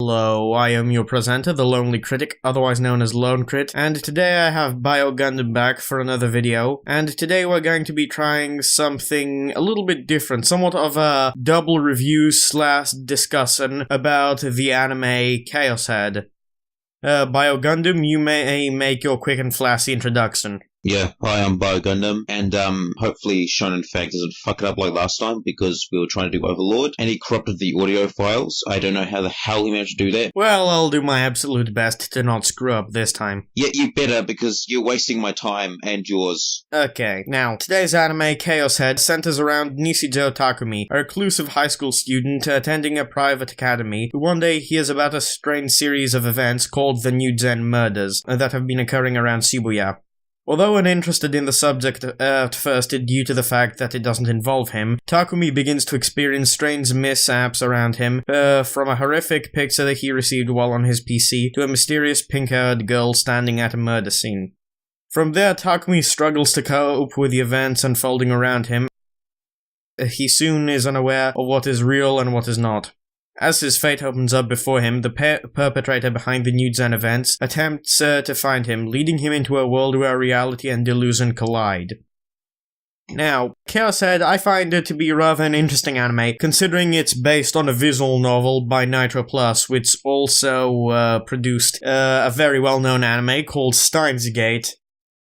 Hello, I am your presenter, the Lonely Critic, otherwise known as Lonecrit, and today I have Biogundam back for another video, and today we're going to be trying something a little bit different, somewhat of a double review slash discussion about the anime Chaos Head. Biogundam, you may make your quick and flashy introduction. Yeah, hi, I'm Biogundam, and hopefully Shonen Fag doesn't fuck it up like last time, because we were trying to do Overlord, and he corrupted the audio files. I don't know how the hell he managed to do that. Well, I'll do my absolute best to not screw up this time. Yeah, you better, because you're wasting my time, and yours. Okay, now, today's anime, Chaos Head, centers around Nishijo Takumi, a reclusive high school student attending a private academy, who one day hears about a strange series of events called the New Gen Murders that have been occurring around Shibuya. Although uninterested in the subject at first due to the fact that it doesn't involve him, Takumi begins to experience strange mishaps around him, from a horrific picture that he received while on his PC to a mysterious pink-haired girl standing at a murder scene. From there, Takumi struggles to cope with the events unfolding around him. He soon is unaware of what is real and what is not. As his fate opens up before him, the perpetrator behind the New Gen events attempts to find him, leading him into a world where reality and delusion collide. Now, Chaos Head, I find it to be rather an interesting anime, considering it's based on a visual novel by Nitro Plus, which also produced a very well-known anime called Steins Gate.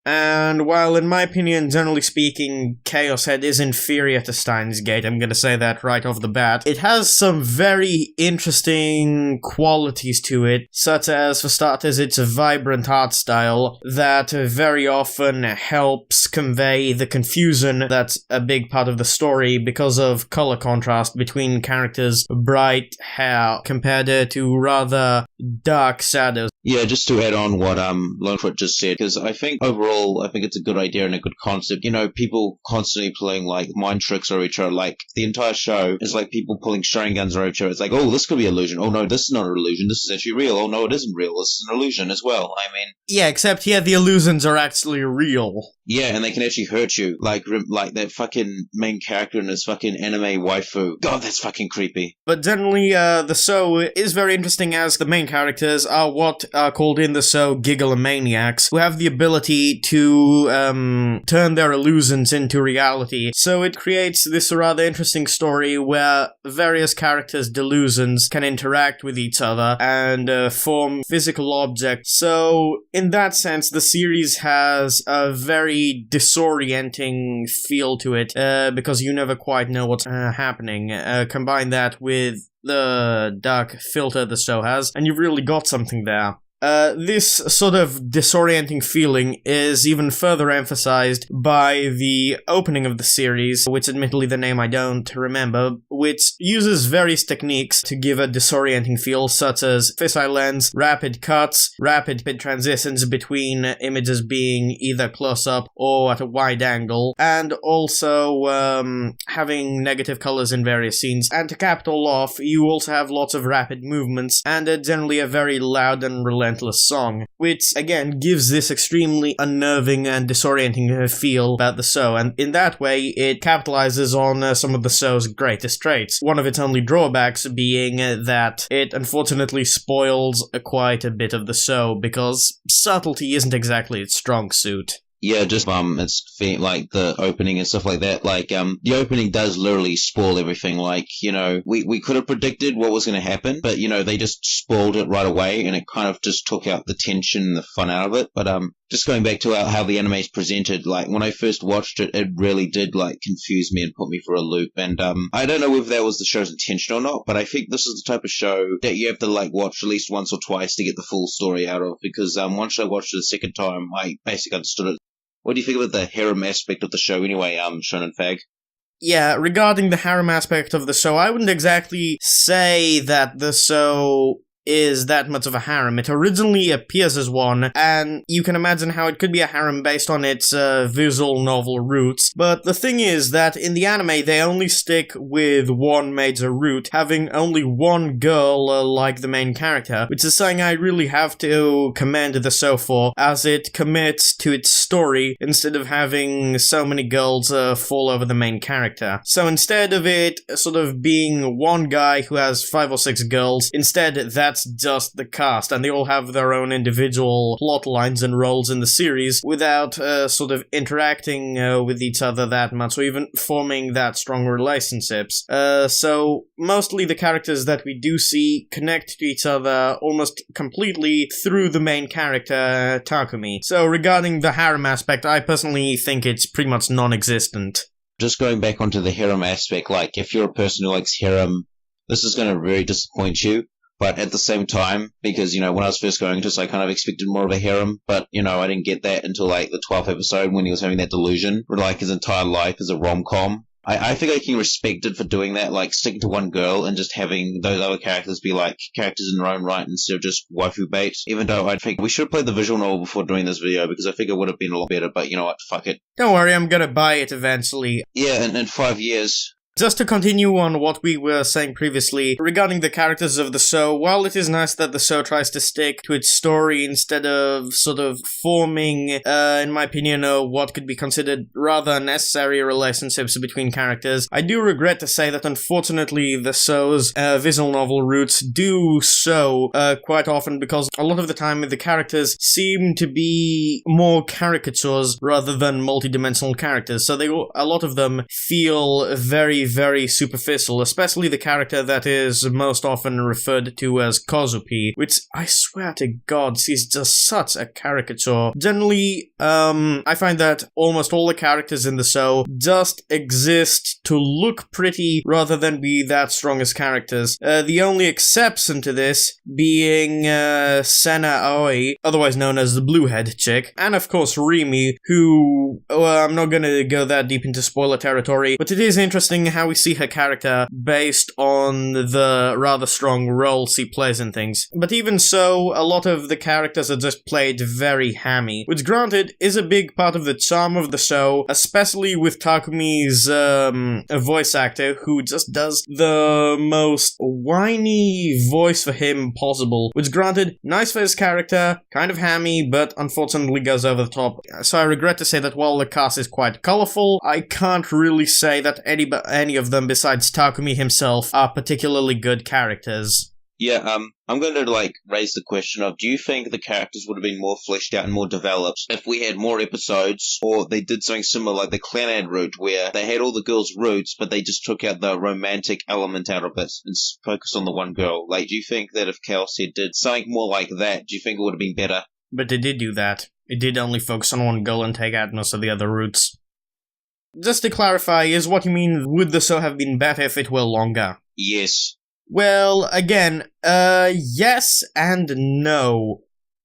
And while, in my opinion, generally speaking, Chaos Head is inferior to Steins Gate, I'm gonna say that right off the bat, it has some very interesting qualities to it, such as, for starters, its vibrant art style that very often helps convey the confusion that's a big part of the story because of color contrast between characters' bright hair compared to rather dark shadows. Yeah, just to add on what Lonecrit just said, because I think overall, I think it's a good idea and a good concept. You know, people constantly pulling like mind tricks or each other. Like the entire show is like people pulling Sharingans or each other. It's like, oh, this could be illusion. Oh no, this is not an illusion. This is actually real. Oh no, it isn't real. This is an illusion as well. I mean, yeah, except here the illusions are actually real. Yeah, and they can actually hurt you. Like that fucking main character in his fucking anime waifu. God, that's fucking creepy. But generally, the show is very interesting as the main characters are what are called in the show gigalomaniacs, who have the ability to turn their illusions into reality. So it creates this rather interesting story where various characters' delusions can interact with each other and form physical objects. So in that sense, the series has a very disorienting feel to it, because you never quite know what's happening. Combine that with the dark filter the show has, and you've really got something there. This sort of disorienting feeling is even further emphasized by the opening of the series, which admittedly the name I don't remember, which uses various techniques to give a disorienting feel, such as fisheye lens, rapid cuts, rapid transitions between images being either close-up or at a wide angle, and also having negative colors in various scenes. And to cap it all off, you also have lots of rapid movements, and generally a very loud and relentless song, which again gives this extremely unnerving and disorienting feel about the show, and in that way it capitalizes on some of the show's greatest traits. One of its only drawbacks being that it unfortunately spoils quite a bit of the show, because subtlety isn't exactly its strong suit. Yeah, just it's like the opening and stuff like that. Like the opening does literally spoil everything. Like, you know, we could have predicted what was going to happen, but you know, they just spoiled it right away, and it kind of just took out the tension and the fun out of it. But just going back to how the anime is presented, like when I first watched it, it really did like confuse me and put me for a loop. And I don't know whether that was the show's intention or not, but I think this is the type of show that you have to like watch at least once or twice to get the full story out of. Because once I watched it the second time, I basically understood it. What do you think about the harem aspect of the show anyway, Shonen Fag? Yeah, regarding the harem aspect of the show, I wouldn't exactly say that the show is that much of a harem. It originally appears as one, and you can imagine how it could be a harem based on its visual novel roots, but the thing is that in the anime they only stick with one major root, having only one girl like the main character, which is something I really have to commend the show for, as it commits to its story instead of having so many girls fall over the main character. So instead of it sort of being one guy who has 5 or 6 girls, instead that's that's just the cast, and they all have their own individual plot lines and roles in the series without sort of interacting with each other that much, or even forming that strong relationships. So mostly the characters that we do see connect to each other almost completely through the main character, Takumi. So regarding the harem aspect, I personally think it's pretty much non-existent. Just going back onto the harem aspect, like, if you're a person who likes harem, this is going to really disappoint you. But at the same time, because, when I was first going into this, I kind of expected more of a harem, but, I didn't get that until, the 12th episode when he was having that delusion, where, his entire life is a rom-com. I think I can respect it for doing that, sticking to one girl and just having those other characters be, characters in their own right instead of just waifu bait. Even though I think we should have played the visual novel before doing this video, because I think it would have been a lot better, but you know what, fuck it. Don't worry, I'm gonna buy it eventually. Yeah, in 5 years. Just to continue on what we were saying previously, regarding the characters of the show, while it is nice that the show tries to stick to its story instead of sort of forming, in my opinion, what could be considered rather unnecessary relationships between characters, I do regret to say that unfortunately the show's visual novel roots do show quite often, because a lot of the time the characters seem to be more caricatures rather than multidimensional characters, so a lot of them feel very, very superficial, especially the character that is most often referred to as Kozupi, which I swear to God, she's just such a caricature. Generally, I find that almost all the characters in the show just exist to look pretty rather than be that strong as characters. The only exception to this being Sena Aoi, otherwise known as the Bluehead chick, and of course Rimi, who, I'm not gonna go that deep into spoiler territory, but it is interesting how we see her character based on the rather strong role she plays in things. But even so, a lot of the characters are just played very hammy, which granted is a big part of the charm of the show, especially with Takumi's voice actor, who just does the most whiny voice for him possible, which granted, nice for his character, kind of hammy, but unfortunately goes over the top. So I regret to say that while the cast is quite colorful, I can't really say that any of them besides Takumi himself are particularly good characters. Yeah, I'm going to, raise the question of, do you think the characters would have been more fleshed out and more developed if we had more episodes, or they did something similar like the Clanad route, where they had all the girls' roots, but they just took out the romantic element out of it and focused on the one girl? Do you think that if Chaos Head did something more like that, do you think it would have been better? But they did do that. It did only focus on one girl and take out most of the other routes. Just to clarify, is what you mean, would the show have been better if it were longer? Yes. Well, again, yes and no.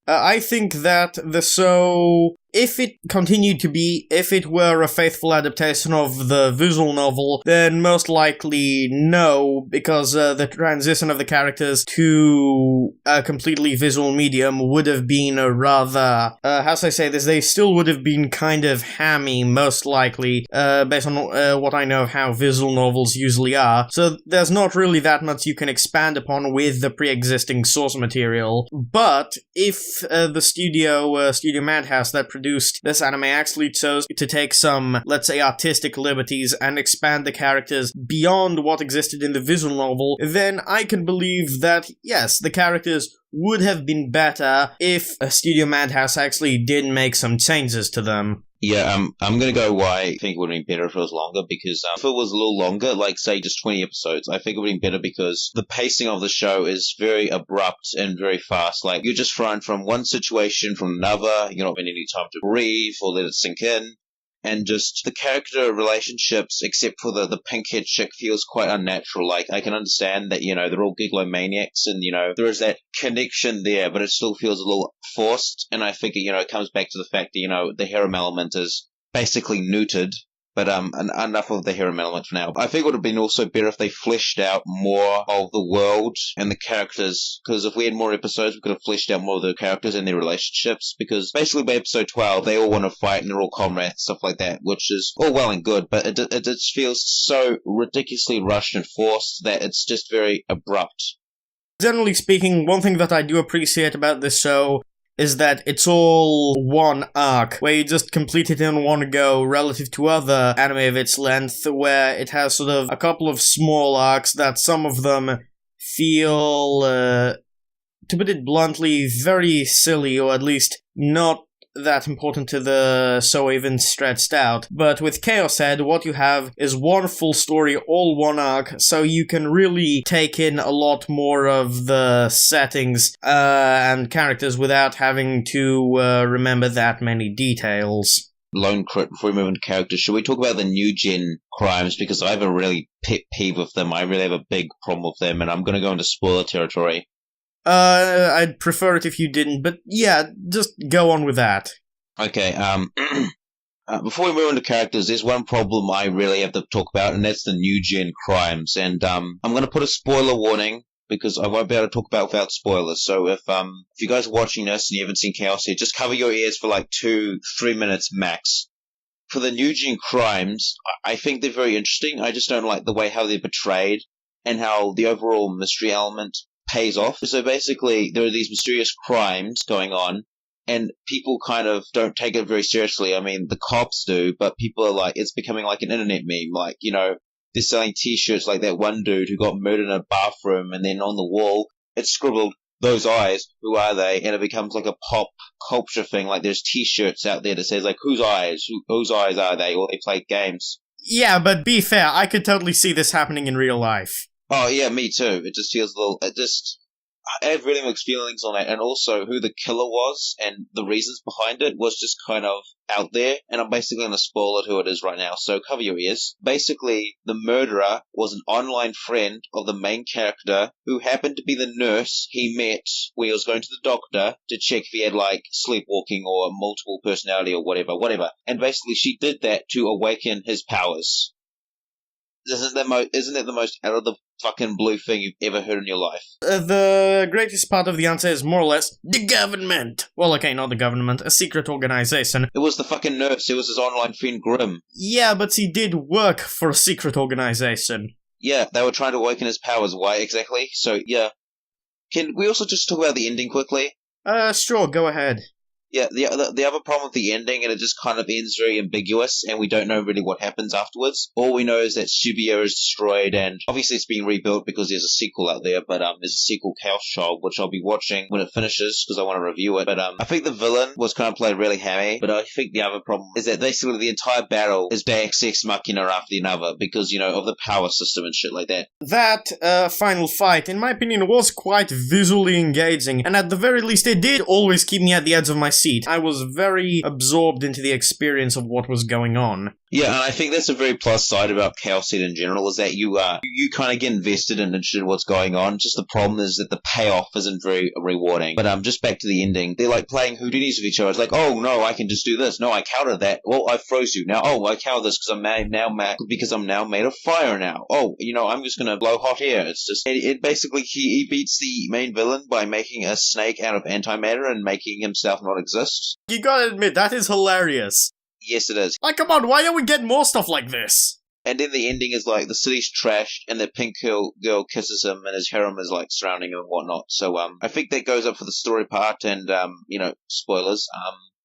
I think that the show, if it continued to be, if it were a faithful adaptation of the visual novel, then most likely no, because the transition of the characters to a completely visual medium would have been a rather, how should I say this, they still would have been kind of hammy, most likely, based on what I know of how visual novels usually are, so there's not really that much you can expand upon with the pre-existing source material. But if the Studio Madhouse that produced this anime actually chose to take some, let's say, artistic liberties and expand the characters beyond what existed in the visual novel, then I can believe that, yes, the characters would have been better if Studio Madhouse actually did make some changes to them. Yeah, I'm gonna go why I think it would have been better if it was longer, because if it was a little longer, say just 20 episodes, I think it would have been better because the pacing of the show is very abrupt and very fast. You're just thrown from one situation from another, you're not having any time to breathe or let it sink in. And just the character relationships, except for the pink-haired chick, feels quite unnatural. I can understand that, they're all giglomaniacs and, there is that connection there, but it still feels a little forced. And I think, it comes back to the fact that, the harem element is basically neutered. But enough of the harem element for now. I think it would have been also better if they fleshed out more of the world and the characters, because if we had more episodes, we could have fleshed out more of the characters and their relationships, because basically by episode 12, they all want to fight and they're all comrades, stuff like that, which is all well and good, but it just feels so ridiculously rushed and forced that it's just very abrupt. Generally speaking, one thing that I do appreciate about this show is that it's all one arc, where you just complete it in one go relative to other anime of its length, where it has sort of a couple of small arcs that some of them feel to put it bluntly, very silly, or at least not that important to the so even stretched out. But with Chaos Head, what you have is one full story, all one arc, so you can really take in a lot more of the settings and characters without having to remember that many details. Lonecrit, before we move into characters, should we talk about the new gen crimes? Because I have a really pet peeve with them. I really have a big problem with them, and I'm going to go into spoiler territory. I'd prefer it if you didn't, but yeah, just go on with that. Okay, before we move into characters, there's one problem I really have to talk about, and that's the new gen crimes. And I'm going to put a spoiler warning, because I won't be able to talk about without spoilers. So if you guys are watching this and you haven't seen Chaos here, just cover your ears for like 2-3 minutes max. For the new gen crimes, I think they're very interesting. I just don't like the way how they're portrayed and how the overall mystery element pays off. So basically, there are these mysterious crimes going on, and people kind of don't take it very seriously. I mean, the cops do, but people are like, it's becoming like an internet meme. Like, you know, they're selling t-shirts like that one dude who got murdered in a bathroom, and then on the wall, it's scribbled, "Those eyes, who are they?" And it becomes like a pop culture thing. Like, there's t-shirts out there that says, like, whose eyes? Whose eyes are they? Or they play games. Yeah, but be fair, I could totally see this happening in real life. Oh, yeah, me too. It just feels a little... I have really mixed feelings on it, and also who the killer was and the reasons behind it was just kind of out there, and I'm basically going to spoil it who it is right now, so cover your ears. Basically, the murderer was an online friend of the main character who happened to be the nurse he met when he was going to the doctor to check if he had, like, sleepwalking or multiple personality or whatever. And basically, she did that to awaken his powers. Isn't that the most out of the fucking blue thing you've ever heard in your life? The greatest part of the answer is more or less the government. Well, okay, not the government, a secret organization. It was the fucking nurse. It was his online friend Grimm. Yeah, but he did work for a secret organization. Yeah, they were trying to awaken his powers. Why exactly? So, yeah. Can we also just talk about the ending quickly? Sure, go ahead. Yeah, the other problem with the ending, and it just kind of ends very ambiguous, and we don't know really what happens afterwards. All we know is that Subia is destroyed, and obviously it's being rebuilt because there's a sequel out there, but there's a sequel, Chaos Child, which I'll be watching when it finishes, because I want to review it. But I think the villain was kind of played really hammy, but I think the other problem is that basically the entire battle is Deus Ex Machina after another, because, you know, of the power system and shit like that. That final fight, in my opinion, was quite visually engaging, and at the very least it did always keep me at the edge of my seat. I was very absorbed into the experience of what was going on. Yeah, and I think that's a very plus side about Chaos Set in general, is that you kind of get invested and interested in what's going on. Just the problem is that the payoff isn't very rewarding. But just back to the ending, they're like playing Houdinis with each other. It's like, oh no, I can just do this. No, I countered that. Well, I froze you. Now, oh, I countered this because I'm now made of fire now. Oh, you know, I'm just gonna blow hot air. It's just it basically he beats the main villain by making a snake out of antimatter and making himself not exist. You gotta admit, that is hilarious. Yes, it is. Like, come on, why don't we get more stuff like this? And then the ending is like the city's trashed, and the pink girl kisses him, and his harem is like surrounding him and whatnot. So I think that goes up for the story part, and you know, spoilers.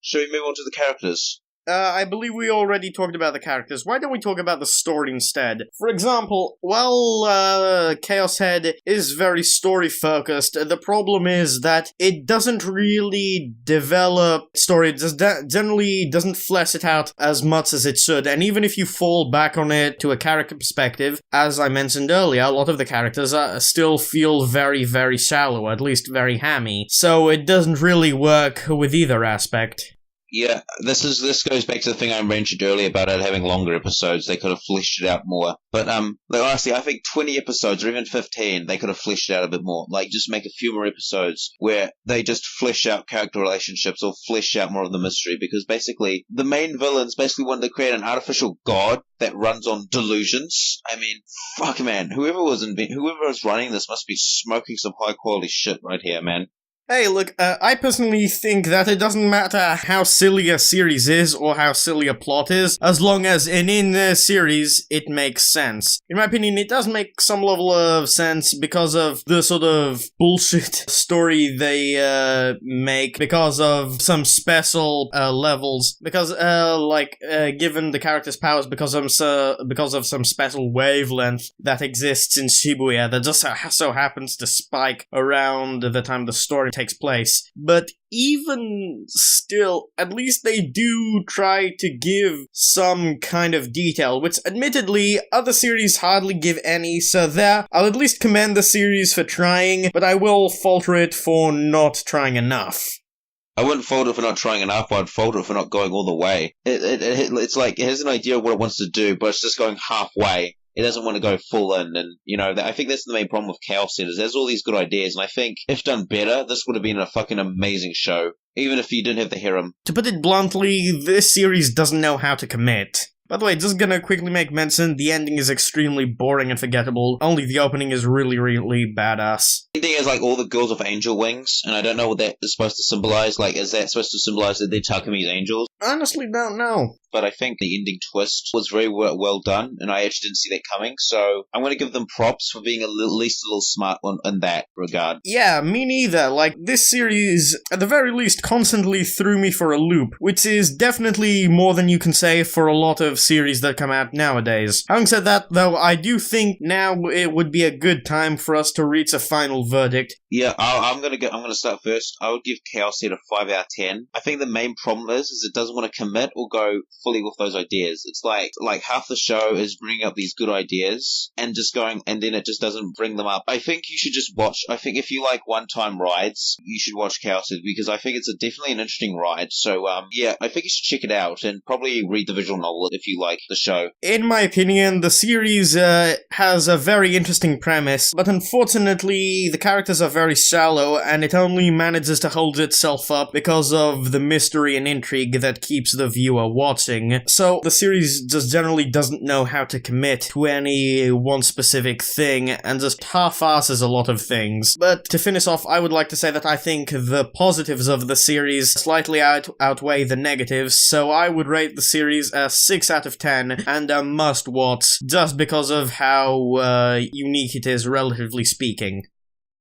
Should we move on to the characters? I believe we already talked about the characters. Why don't we talk about the story instead? For example, while Chaos Head is very story-focused, the problem is that it doesn't really develop story. It just generally doesn't flesh it out as much as it should. And even if you fall back on it to a character perspective, as I mentioned earlier, a lot of the characters still feel very, very shallow, at least very hammy. So it doesn't really work with either aspect. Yeah, this goes back to the thing I mentioned earlier about it having longer episodes. They could have fleshed it out more. But like honestly, I think 20 episodes or even 15, they could have fleshed it out a bit more. Like just make a few more episodes where they just flesh out character relationships or flesh out more of the mystery. Because basically, the main villains basically wanted to create an artificial god that runs on delusions. I mean, fuck man, whoever was running this must be smoking some high quality shit right here, man. Hey, look, I personally think that it doesn't matter how silly a series is or how silly a plot is, as long as in the series it makes sense. In my opinion, it does make some level of sense because of the sort of bullshit story they make, because of some special levels, because given the character's powers because of some special wavelength that exists in Shibuya that just so happens to spike around the time the story takes place. But even still, at least they do try to give some kind of detail, which admittedly other series hardly give any, so there I'll at least commend the series for trying, but I will falter it for not trying enough. I wouldn't fault it for not trying enough. I'd fault it for not going all the way. It's like it has an idea of what it wants to do, but it's just going halfway. It doesn't want to go full in, and, I think that's the main problem with Chaos Set, is there's all these good ideas, and I think, if done better, this would have been a fucking amazing show, even if you didn't have the harem. To put it bluntly, this series doesn't know how to commit. By the way, just gonna quickly make mention, the ending is extremely boring and forgettable, only the opening is really, really badass. The ending is like all the girls with angel wings, and I don't know what that is supposed to symbolize. Like, is that supposed to symbolize that they're Takumi's angels? Honestly, don't know. But I think the ending twist was very well done, and I actually didn't see that coming, so I'm going to give them props for being at least a little smart in that regard. Yeah, me neither. Like, this series, at the very least, constantly threw me for a loop, which is definitely more than you can say for a lot of series that come out nowadays. Having said that, though, I do think now it would be a good time for us to reach a final verdict. Yeah, I'm gonna start first. I would give Chaos Set a 5 out of 10. I think the main problem is it doesn't want to commit or go fully with those ideas. It's like half the show is bringing up these good ideas and just going, and then it just doesn't bring them up. I think you should just watch. I think if you like one-time rides, you should watch Chaos Set, because I think it's definitely an interesting ride. So yeah, I think you should check it out and probably read the visual novel if you like the show. In my opinion, the series has a very interesting premise, but unfortunately the characters are very shallow, and it only manages to hold itself up because of the mystery and intrigue that keeps the viewer watching. So the series just generally doesn't know how to commit to any one specific thing, and just half-asses a lot of things. But to finish off, I would like to say that I think the positives of the series slightly outweigh the negatives, so I would rate the series a 6 out of 10 and a must-watch, just because of how unique it is, relatively speaking.